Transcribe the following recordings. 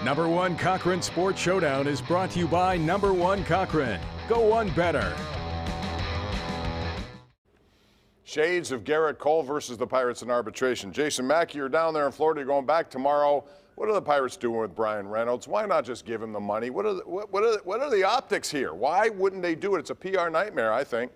Number One Cochran Sports Showdown is brought to you by Number One Cochran. Go one better. Shades of Garrett Cole versus the Pirates in arbitration. Jason Mackey, you're down there in Florida. You're going back tomorrow. What are the Pirates doing with Brian Reynolds? Why not just give him the money? What are the optics here? Why wouldn't they do it? It's a PR nightmare, I think.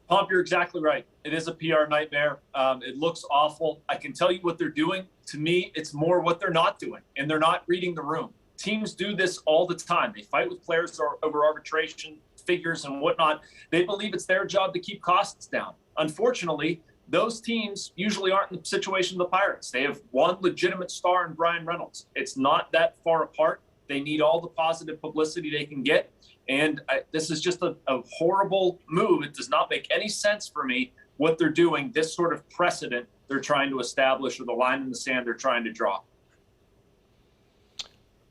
Pomp, you're exactly right. It is a PR nightmare. It looks awful. I can tell you what they're doing. To me, it's more what they're not doing, and they're not reading the room. Teams do this all the time. They fight with players over arbitration figures and whatnot. They believe it's their job to keep costs down. Unfortunately, those teams usually aren't in the situation of the Pirates. They have one legitimate star in Brian Reynolds. It's not that far apart. They need all the positive publicity they can get. And this is just a horrible move. It does not make any sense for me what they're doing, this sort of precedent they're trying to establish, or the line in the sand they're trying to draw.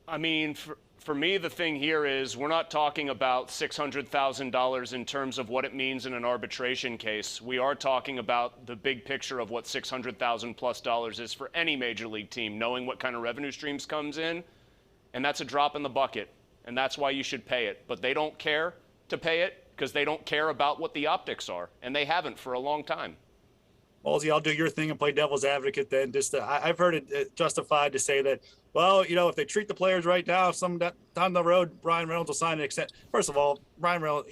I mean, for me, the thing here is we're not talking about $600,000 in terms of what it means in an arbitration case. We are talking about the big picture of what $600,000 plus is for any major league team, knowing what kind of revenue streams comes in, and that's a drop in the bucket, and that's why you should pay it. But they don't care to pay it because they don't care about what the optics are, and they haven't for a long time. Halsey, I'll do your thing and play devil's advocate then. I've heard it justified to say that, well, if they treat the players right now, down the road, Brian Reynolds will sign an extension. First of all, Brian Reynolds,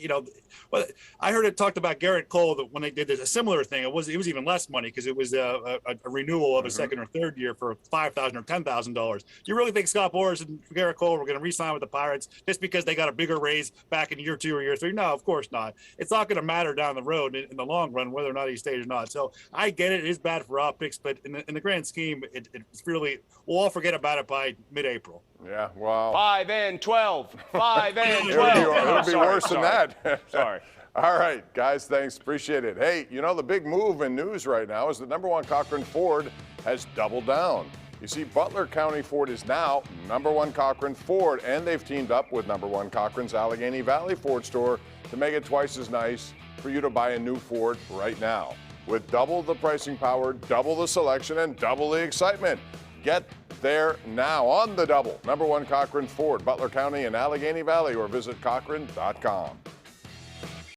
I heard it talked about Garrett Cole that when they did a similar thing, it was even less money because it was a renewal of a second or third year for $5,000 or $10,000. You really think Scott Boras and Garrett Cole were going to re-sign with the Pirates just because they got a bigger raise back in year 2 or year 3? No, of course not. It's not going to matter down the road in the long run whether or not he stays or not. So I get it. It is bad for optics, but in the grand scheme, it's really, we'll all forget about it by mid-April. Yeah, wow. 5 and 12. 5 and 12. It'll be worse than that. Sorry. All right, guys, thanks. Appreciate it. Hey, the big move in news right now is that Number One Cochran Ford has doubled down. You see, Butler County Ford is now Number One Cochran Ford, and they've teamed up with Number One Cochran's Allegheny Valley Ford store to make it twice as nice for you to buy a new Ford right now. With double the pricing power, double the selection, and double the excitement. Get there now on the double. Number One Cochran Ford, Butler County and Allegheny Valley, or visit Cochran.com.